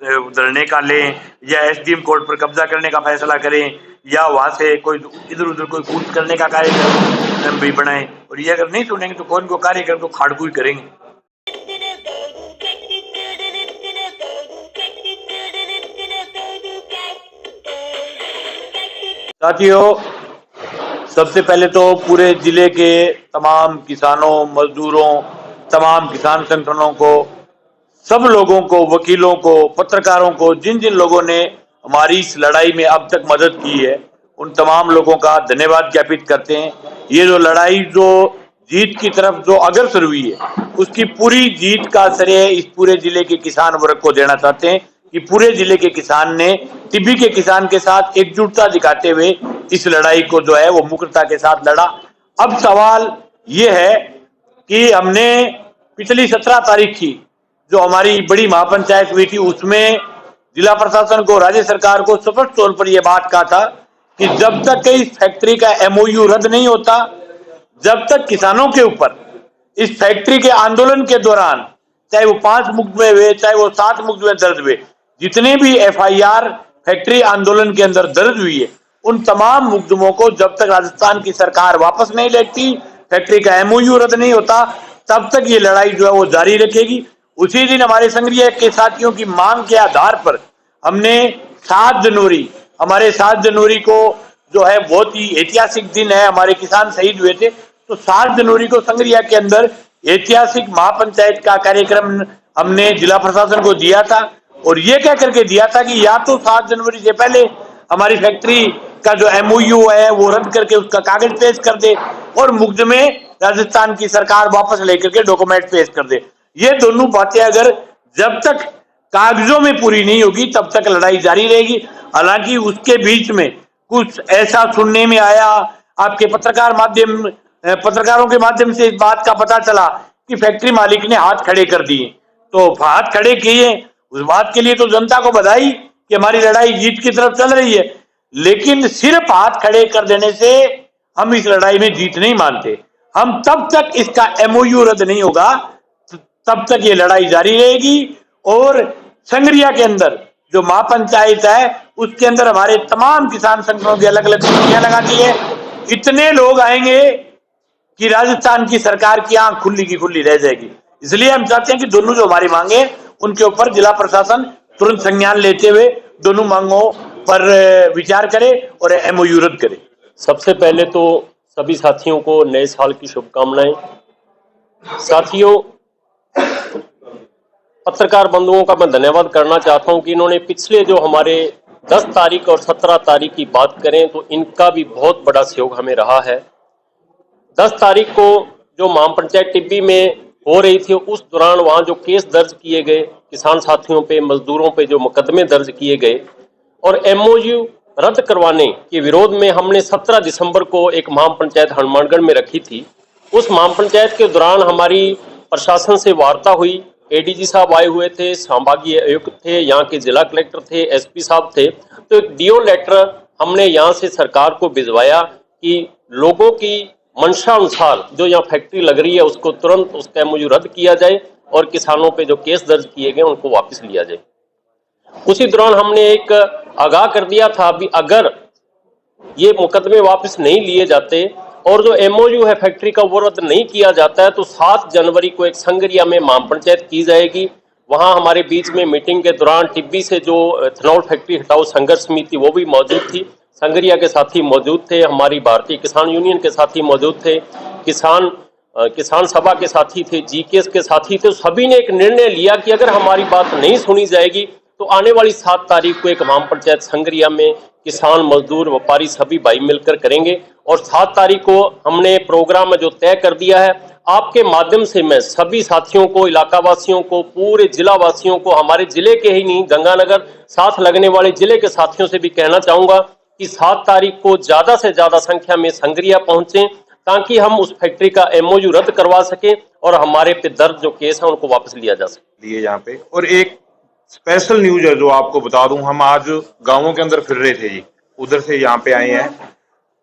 धरने का लें या एसडीएम कोर्ट पर कब्जा करने का फैसला करें या वहां से कोई इधर उधर कोई कूच करने का कार्यक्रम भी बनाए। और ये अगर नहीं सुनेंगे तो कौन को कार्यक्रम तो खाड़कू करेंगे। साथियों, सबसे पहले तो पूरे जिले के तमाम किसानों, मजदूरों, तमाम किसान संगठनों को, सब लोगों को, वकीलों को, पत्रकारों को, जिन जिन लोगों ने हमारी इस लड़ाई में अब तक मदद की है, उन तमाम लोगों का धन्यवाद ज्ञापित करते हैं। ये जो लड़ाई जो जीत की तरफ जो अग्रसर हुई है, उसकी पूरी जीत का श्रेय इस पूरे जिले के किसान वर्ग को देना चाहते हैं कि पूरे जिले के किसान ने टिब्बी के किसान के साथ एकजुटता दिखाते हुए इस लड़ाई को जो है वो मुखरता के साथ लड़ा। अब सवाल ये है कि हमने पिछली 17 तारीख की जो हमारी बड़ी महापंचायत हुई थी, उसमें जिला प्रशासन को, राज्य सरकार को स्पष्ट तौर पर यह बात कहा था कि जब तक इस फैक्ट्री का एमओयू रद्द नहीं होता, जब तक किसानों के ऊपर इस फैक्ट्री के आंदोलन के दौरान चाहे वो 5 मुकदमे हुए, चाहे वो 7 मुकदमे दर्ज हुए, जितने भी एफआईआर फैक्ट्री आंदोलन के अंदर दर्ज हुई है, उन तमाम मुकदमों को जब तक राजस्थान की सरकार वापस नहीं लेती, फैक्ट्री का एमओयू रद्द नहीं होता, तब तक ये लड़ाई जो है वो जारी रखेगी। उसी दिन हमारे संघीय के साथियों की मांग के आधार पर हमने 7 जनवरी, हमारे 7 जनवरी को जो है बहुत ही ऐतिहासिक दिन है, हमारे किसान शहीद हुए थे, तो 7 जनवरी को संघरिया के अंदर ऐतिहासिक महापंचायत का कार्यक्रम हमने जिला प्रशासन को दिया था और ये कह करके दिया था कि या तो 7 जनवरी से पहले हमारी फैक्ट्री का जो एमओयू है वो रद्द करके उसका कागज पेश कर दे और मुकदमे राजस्थान की सरकार वापस लेकर के डॉक्यूमेंट पेश कर दे। ये दोनों बातें अगर जब तक कागजों में पूरी नहीं होगी तब तक लड़ाई जारी रहेगी। हालांकि उसके बीच में कुछ ऐसा सुनने में आया, आपके पत्रकारों के माध्यम से इस बात का पता चला कि फैक्ट्री मालिक ने हाथ खड़े कर दिए। तो हाथ खड़े किए, उस बात के लिए तो जनता को बधाई कि हमारी लड़ाई जीत की तरफ चल रही है, लेकिन सिर्फ हाथ खड़े कर देने से हम इस लड़ाई में जीत नहीं मानते। हम तब तक इसका एमओयू रद्द नहीं होगा तब तक ये लड़ाई जारी रहेगी। और संघरिया के अंदर जो महापंचायत है उसके अंदर हमारे तमाम किसान संगठनों की अलग अलग कमेटियां लगा दी है। इतने लोग आएंगे कि राजस्थान की सरकार की आंख खुली की खुली रह जाएगी। इसलिए हम चाहते हैं कि दोनों जो हमारी मांगे उनके ऊपर जिला प्रशासन तुरंत संज्ञान लेते हुए दोनों मांगों पर विचार करे और एमओयू रद्द करे। सबसे पहले तो सभी साथियों को नए साल की शुभकामनाएं। साथियों, पत्रकार बंधुओं का मैं धन्यवाद करना चाहता हूं कि इन्होंने पिछले जो हमारे 10 तारीख और 17 तारीख की बात करें तो इनका भी बहुत बड़ा सहयोग हमें रहा है। 10 तारीख को जो महापंचायत टिब्बी में हो रही थी उस दौरान वहां जो केस दर्ज किए गए, किसान साथियों पे, मजदूरों पे जो मुकदमे दर्ज किए गए और एमओयू रद्द करवाने के विरोध में हमने 17 दिसंबर को एक महापंचायत हनुमानगढ़ में रखी थी। उस महापंचायत के दौरान हमारी प्रशासन से वार्ता हुई, एडीजी साहब आए हुए थे, संभागीय आयुक्त थे, यहाँ के जिला कलेक्टर थे, एसपी साहब थे। तो एक डीओ लेटर हमने यहाँ से सरकार को भिजवाया कि लोगों की मंशा अनुसार जो यहाँ फैक्ट्री लग रही है उसको तुरंत उसका एमओयू रद्द किया जाए और किसानों पे जो केस दर्ज किए गए उनको वापस लिया जाए। उसी दौरान हमने एक आगाह कर दिया था अभी अगर ये मुकदमे वापस नहीं लिए जाते और जो एमओयू है फैक्ट्री का वो रद्द नहीं किया जाता है तो 7 जनवरी को एक संघरिया में महापंचायत की जाएगी। वहां हमारे बीच में मीटिंग के दौरान टिब्बी से जो इथेनॉल फैक्ट्री हटाओ संघर्ष समिति वो भी मौजूद थी, संघरिया के साथी मौजूद थे, हमारी भारतीय किसान यूनियन के साथी मौजूद थे, किसान सभा के साथी थे, जीकेएस के साथी थे। सभी ने एक निर्णय लिया कि अगर हमारी बात नहीं सुनी जाएगी तो आने वाली 7 तारीख को एक महापंचायत संघरिया में किसान, मजदूर, व्यापारी सभी भाई मिलकर करेंगे। और 7 तारीख को हमने प्रोग्राम जो तय कर दिया है, आपके माध्यम से मैं सभी साथियों को, इलाका वासियों को, पूरे जिला वासियों को, हमारे जिले के ही नहीं गंगानगर साथ लगने वाले जिले के साथियों से भी कहना चाहूंगा कि 7 तारीख को ज्यादा से ज्यादा संख्या में संघरिया पहुंचे ताकि हम उस फैक्ट्री का एमओयू रद्द करवा सके और हमारे पे दर्ज जो केस है उनको वापस लिया जा सके। यहाँ पे और एक स्पेशल न्यूज है जो आपको बता दूं, हम आज गांवों के अंदर फिर रहे थे जी, उधर से यहाँ पे आए हैं,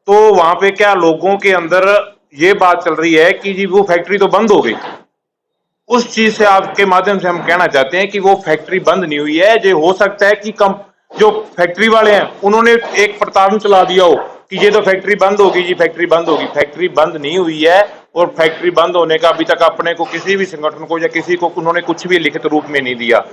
तो वहां पे क्या लोगों के अंदर ये बात चल रही है कि जी वो फैक्ट्री तो बंद हो गई उस चीज से आपके माध्यम से हम कहना चाहते हैं कि वो फैक्ट्री बंद नहीं हुई है। जो हो सकता है कि जो फैक्ट्री वाले हैं उन्होंने एक प्रताड़ना चला दिया हो कि ये तो फैक्ट्री बंद होगी जी, फैक्ट्री बंद होगी। फैक्ट्री बंद नहीं हुई है, और फैक्ट्री बंद होने का अभी तक अपने को किसी भी संगठन को या किसी को उन्होंने कुछ भी लिखित रूप में नहीं दिया।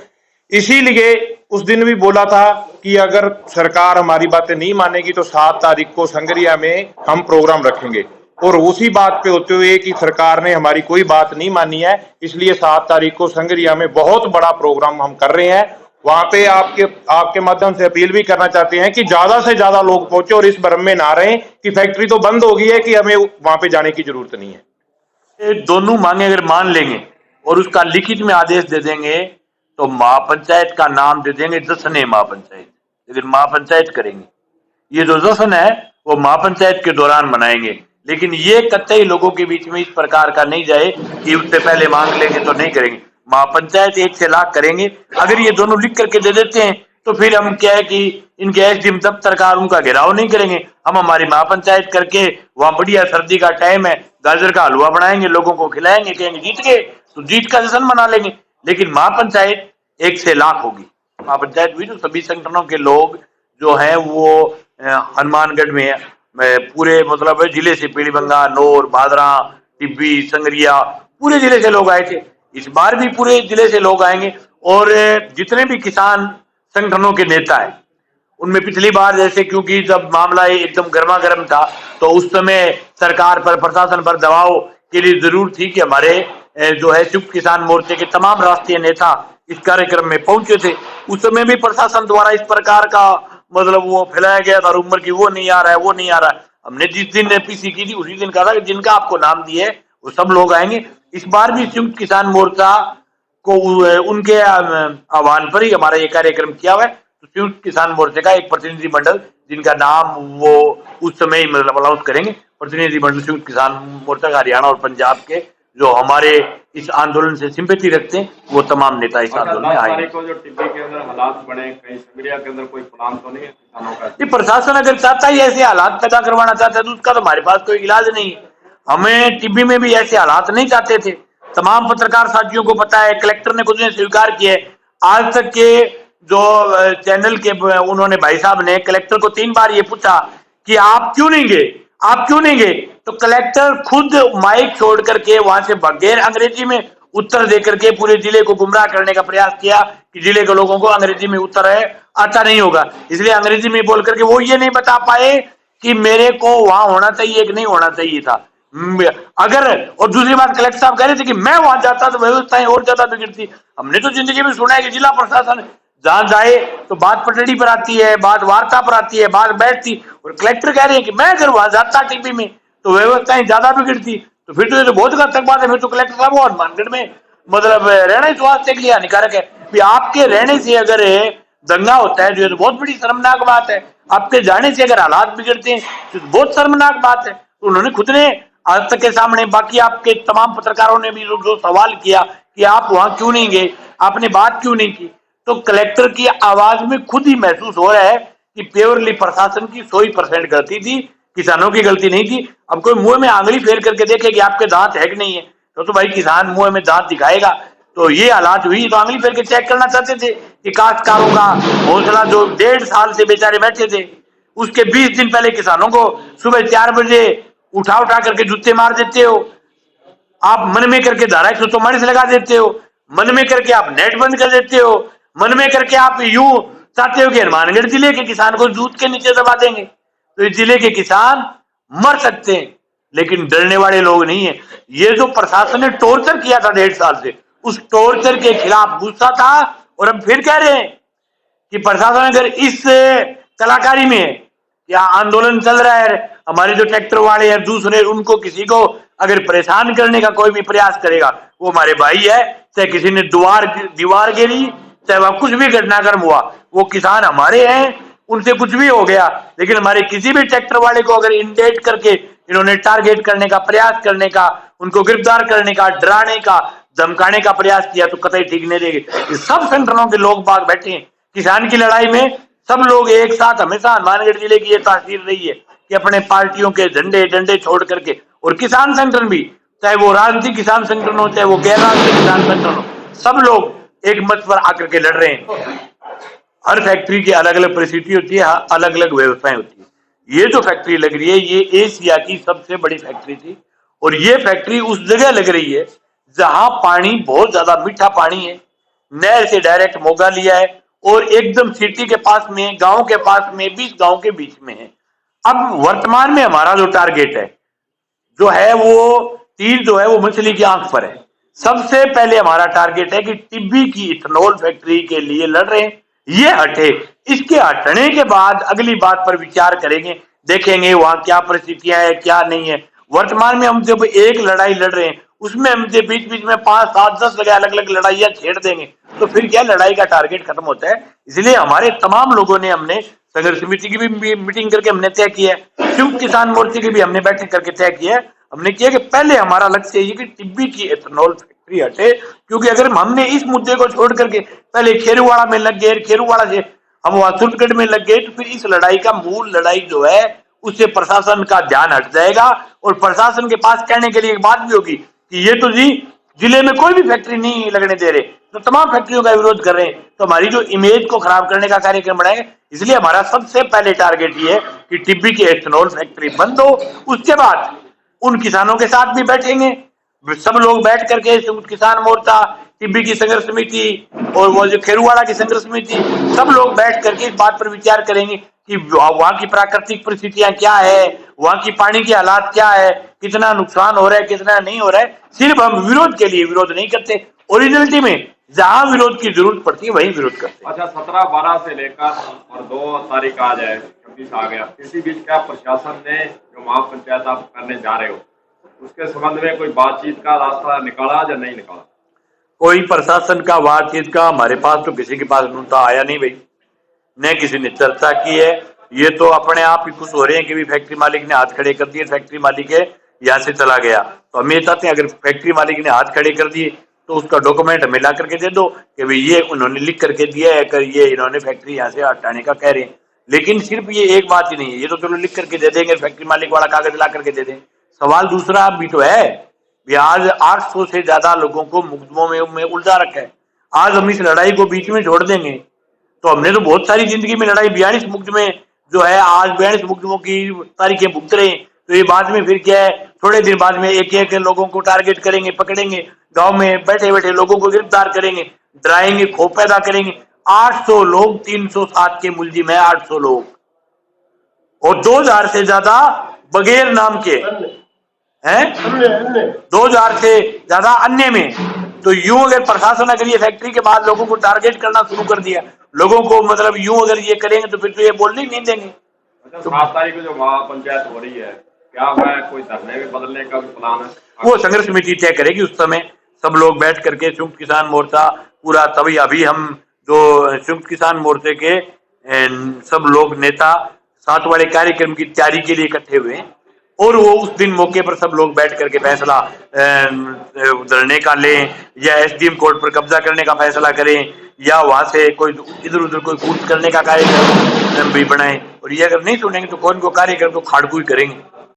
इसीलिए उस दिन भी बोला था कि अगर सरकार हमारी बातें नहीं मानेगी तो 7 तारीख को संगरिया में हम प्रोग्राम रखेंगे, और उसी बात पे होते हुए कि सरकार ने हमारी कोई बात नहीं मानी है, इसलिए 7 तारीख को संगरिया में बहुत बड़ा प्रोग्राम हम कर रहे हैं। वहां पे आपके माध्यम से अपील भी करना चाहते हैं कि ज्यादा से ज्यादा लोग पहुंचे और इस भ्रम में ना रहें कि फैक्ट्री तो बंद हो गई है, कि हमें वहां पे जाने की जरूरत नहीं है। ये दोनों मांगे अगर मान लेंगे और उसका लिखित में आदेश दे देंगे तो महापंचायत का नाम दे देंगे जश्न महापंचायत, लेकिन महापंचायत करेंगे। ये जो जश्न है वो महापंचायत के दौरान मनाएंगे, लेकिन ये कतई लोगों के बीच में इस प्रकार का नहीं जाए कि उससे पहले मांग लेंगे तो नहीं करेंगे। महापंचायत 1 से लाख करेंगे। अगर ये दोनों लिख करके दे देते हैं तो फिर हम क्या है कि इनके एसडीएम दफ्तर का उनका घेराव नहीं करेंगे, हम हमारी महापंचायत करके वहां बढ़िया सर्दी का टाइम है, गाजर का हलवा बनाएंगे, लोगों को खिलाएंगे, कहेंगे जीत गए तो जीत का जश्न मना लेंगे। लेकिन महापंचायत 1 से लाख होगी। महापंचायत हुई तो सभी संगठनों के लोग जो है वो हनुमानगढ़ में पूरे मतलब जिले से पीलीभंगा, नौर, भादरा, टिब्बी, संगरिया पूरे जिले से लोग आए थे। इस बार भी पूरे जिले से लोग आएंगे, और जितने भी किसान संगठनों के नेता है उनमें पिछली बार जैसे, क्योंकि जब मामला एकदम गर्मा गर्म था तो उस समय सरकार पर, प्रशासन पर दबाव के लिए जरूर थी कि हमारे जो है संयुक्त किसान मोर्चे के तमाम राष्ट्रीय नेता इस कार्यक्रम में पहुंचे थे। उस समय भी प्रशासन द्वारा इस प्रकार का मतलब वो फैलाया गया था रूमर की वो नहीं आ रहा है, वो नहीं आ रहा है। हमने जिस दिन पीसी की थी उसी दिन कहा था कि जिनका आपको नाम दिए वो सब लोग आएंगे। इस बार भी संयुक्त किसान मोर्चा को उनके आह्वान पर ही हमारा ये कार्यक्रम किया हुआ है। तो संयुक्त किसान मोर्चे का एक प्रतिनिधि मंडल जिनका नाम वो उस समय ही मतलब अनाउंस करेंगे, प्रतिनिधि मंडल संयुक्त किसान मोर्चा का हरियाणा और पंजाब के जो हमारे इस आंदोलन से सिंपैथी रखते हैं वो तमाम नेता इस आंदोलन में आएंगे। जो टिब्बी के अंदर हालात बने, कहीं संगरिया के अंदर कोई प्लान तो नहीं है किसानों का? ये प्रशासन अगर चाहता ही ऐसे हालात पैदा करवाना चाहता है तो उसका तो हमारे पास कोई इलाज नहीं है। हमें टिब्बी में भी ऐसे हालात नहीं चाहते थे। तमाम पत्रकार साथियों को पता है, कलेक्टर ने खुद ने स्वीकार किया है। आज तक के जो चैनल के उन्होंने भाई साहब ने कलेक्टर को 3 बार ये पूछा कि आप क्यों नहीं गए, आप क्यों नहीं गए, तो कलेक्टर खुद माइक छोड़ करके वहां से बगैर अंग्रेजी में उत्तर देकर के पूरे जिले को गुमराह करने का प्रयास किया कि जिले के लोगों को अंग्रेजी में उत्तर है आता नहीं होगा, इसलिए अंग्रेजी में बोल करके वो ये नहीं बता पाए कि मेरे को वहां होना चाहिए कि नहीं होना चाहिए था। अगर, और दूसरी बात कलेक्टर साहब कह रहे थे कि मैं वहां जाता तो व्यवस्थाएं और ज्यादा बिगड़ती। हमने तो जिंदगी में सुना है कि जिला प्रशासन जहां जाए तो बात पटड़ी पर आती है, बात वार्ता पर आती है, बात बैठती, और कलेक्टर कह रहे हैं कि मैं अगर वहां जाता टीवी में तो व्यवस्थाएं ज्यादा बिगड़ती। तो फिर तो ये तो बहुत घातक बात है। फिर तो कलेक्टर साहब हनुमानगढ़ में मतलब रहना ही स्वास्थ्य के लिए हानिकारक है। आपके रहने से अगर दंगा होता है तो ये तो बहुत बड़ी शर्मनाक बात है। आपके जाने से अगर हालात बिगड़ते हैं तो बहुत शर्मनाक बात है। तो उन्होंने खुद ने आज तक के सामने, बाकी आपके तमाम पत्रकारों ने भी जो सवाल किया कि आप वहां क्यों नहीं गए, आपने बात क्यों नहीं की, तो कलेक्टर की आवाज में खुद ही महसूस हो रहा है कि प्योरली प्रशासन की 100% गलती थी, किसानों की गलती नहीं थी। अब कोई मुंह में आंगली फेर करके देखे कि आपके दांत है कि नहीं है, तो भाई किसान मुंह में दांत दिखाएगा। तो ये हालात हुई तो आंगली फेर के चेक करना चाहते थे कि काश्तकारों का हौसला जो 1.5 साल से बेचारे बैठे थे, उसके 20 दिन पहले किसानों को सुबह 4 बजे उठा करके जूते मार देते हो, आप मन में करके धारा 144 लगा देते हो, मन में करके आप नेट बंद कर देते हो, मन में करके आप यूं चाहते हो कि हनुमानगढ़ जिले के किसान को जूत के नीचे दबा देंगे। तो इस जिले के किसान मर सकते हैं, लेकिन डरने वाले लोग नहीं है। ये जो प्रशासन ने टॉर्चर किया था 1.5 साल से, उस टॉर्चर के खिलाफ गुस्सा था। और हम फिर कह रहे हैं कि प्रशासन अगर इस कलाकारी में या आंदोलन चल रहा है, हमारे जो ट्रैक्टर वाले या दूसरे उनको किसी को अगर परेशान करने का कोई भी प्रयास करेगा, वो हमारे भाई है। चाहे किसी ने दीवार गिरी, चाहे वह कुछ भी घटनाक्रम हुआ, वो किसान हमारे हैं, उनसे कुछ भी हो गया। लेकिन हमारे किसी भी ट्रैक्टर वाले को अगर इंडेट करके इन्होंने टारगेट करने का प्रयास करने का, उनको गिरफ्तार करने का, डराने का, धमकाने का प्रयास किया तो कतई ठीक नहीं देंगे। सब संगठनों के लोग बाग बैठे हैं किसान की लड़ाई में। सब लोग एक साथ, हमेशा हनुमानगढ़ जिले की ये तासीर रही है कि अपने पार्टियों के झंडे डंडे छोड़ करके, और किसान संगठन भी चाहे वो राजनीतिक किसान संगठन हो, चाहे वो गैर राजनीतिक किसान संगठन हो, सब लोग एक मंच पर आकर के लड़ रहे हैं। हर फैक्ट्री की अलग अलग परिस्थिति होती है, अलग अलग व्यवस्थाएं होती है। ये जो फैक्ट्री लग रही है ये एशिया की सबसे बड़ी फैक्ट्री थी और ये फैक्ट्री उस जगह लग रही है जहां पानी बहुत ज्यादा मीठा पानी है, नहर से डायरेक्ट मोगा लिया है और एकदम सिटी के पास में, गांव के पास में, 20 गांव के बीच में है। अब वर्तमान में हमारा जो टारगेट है जो है वो तीर जो है वो मछली की आंख पर है। सबसे पहले हमारा टारगेट है कि टिब्बी की इथेनॉल फैक्ट्री के लिए लड़ रहे हैं, ये हटे। इसके हटने के बाद अगली बात पर विचार करेंगे, देखेंगे वहां क्या परिस्थितियां है क्या नहीं है। वर्तमान में हम जब एक लड़ाई लड़ रहे हैं उसमें हम बीच बीच में 5, 7, 10 जगह अलग अलग लड़ाइयां छेड़ देंगे तो फिर क्या लड़ाई का टारगेट खत्म होता है। इसलिए हमारे तमाम लोगों ने, हमने संघर्ष समिति की भी मीटिंग करके हमने तय किया है, संयुक्त किसान मोर्चे की भी हमने बैठक करके तय किया है। हमने किया कि पहले हमारा लक्ष्य ये कि टिब्बी की एथेनॉल फैक्ट्री हटे, क्योंकि अगर हमने इस मुद्दे को छोड़ करके पहले खेरुवाड़ा में लग गए, खेरुवाड़ा से हम वहां सुरतगढ़ में लग गए, तो फिर इस लड़ाई का मूल लड़ाई जो है उससे प्रशासन का ध्यान हट जाएगा और प्रशासन के पास कहने के लिए एक बात भी होगी कि ये तो जी जिले में कोई भी फैक्ट्री नहीं लगने दे रहे, तो तमाम फैक्ट्रियों का विरोध कर रहे हैं, तो हमारी जो इमेज को खराब करने का कार्यक्रम बनाएंगे। इसलिए हमारा सबसे पहले टारगेट ये है कि टिब्बी की एथेनॉल फैक्ट्री बंद हो। उसके बाद उन किसानों के साथ भी बैठेंगे, सब लोग बैठ करके संयुक्त किसान मोर्चा, टिब्बी की संघर्ष समिति और वो जो खेरुवाड़ा की संघर्ष समिति, सब लोग बैठ करके इस बात पर विचार करेंगे कि वहां की प्राकृतिक परिस्थितियां क्या है, वहां की पानी की हालात क्या है, कितना नुकसान हो रहा है, कितना नहीं हो रहा है। सिर्फ हम विरोध के लिए विरोध नहीं करते, ओरिजिनलिटी में जहां विरोध की जरूरत पड़ती है वहीं विरोध करते हैं। अच्छा, 17-12 से लेकर और 2 तारीख आ जाए, 26 आ गया, इसी बीच क्या प्रशासन ने जो महापंचायत आप करने जा रहे हो उसके संबंध में कोई बातचीत का रास्ता निकाला या नहीं निकाला? कोई प्रशासन का बातचीत का हमारे पास तो किसी के पास नुता आया नहीं भाई, न किसी ने चर्चा की है। ये तो अपने आप ही खुश हो रहे हैं कि भी फैक्ट्री मालिक ने हाथ खड़े कर दिए, फैक्ट्री मालिक है यहाँ से चला गया। तो हम ये चाहते हैं अगर फैक्ट्री मालिक ने हाथ खड़े कर दिए तो उसका डॉक्यूमेंट हमें ला करके दे दो कि भाई ये उन्होंने लिख करके दिया है, कर ये इन्होंने फैक्ट्री यहाँ से हटाने का कह रहे हैं। लेकिन सिर्फ ये एक बात ही नहीं है, ये तो चलो लिख करके दे देंगे, फैक्ट्री मालिक वाला कागज ला करके दे दें। सवाल दूसरा भी तो है, आज 800 से ज्यादा लोगों को मुकदमों में उलझा रखा है। आज हम इस लड़ाई को बीच में छोड़ देंगे तो हमने तो बहुत सारी जिंदगी में लड़ाई 42 मुकदमे जो है, आज 42 मुकदमों की तारीखें भुगत रहे हैं। तो ये बाद में फिर क्या है, थोड़े दिन बाद में एक एक लोगों को टारगेट करेंगे, पकड़ेंगे, गांव में बैठे बैठे लोगों को गिरफ्तार करेंगे, डराएंगे, खौफ पैदा करेंगे। 800 लोग 307 के मुलजिम है, 800 लोग और 2000 से ज्यादा बगैर नाम के हैं, 2000 से ज्यादा अन्य में। तो यूं अगर प्रशासन अगर ये फैक्ट्री के बाद लोगों को टारगेट करना शुरू कर दिया, लोगों को मतलब यूं अगर ये करेंगे तो फिर तो ये बोलने ही नहीं देंगे। अच्छा, 7 तारीख को जो महापंचायत हो रही है, क्या वह कोई धरने में बदलने का प्लान है? वो संघर्ष समिति तय करेगी, उस समय सब लोग बैठ करके संयुक्त किसान मोर्चा पूरा, तभी अभी हम जो संयुक्त किसान मोर्चे के सब लोग नेता 7 वाले कार्यक्रम की तैयारी के लिए इकट्ठे हुए हैं और वो उस दिन मौके पर सब लोग बैठ करके फैसला धरने का लें या एसडीएम कोर्ट पर कब्जा करने का फैसला करें या वहां से कोई इधर उधर कोई कूच करने का कार्यक्रम भी बनाएं। और ये अगर नहीं सुनेंगे तो कौन को कार्यक्रम तो खाड़कू ही करेंगे।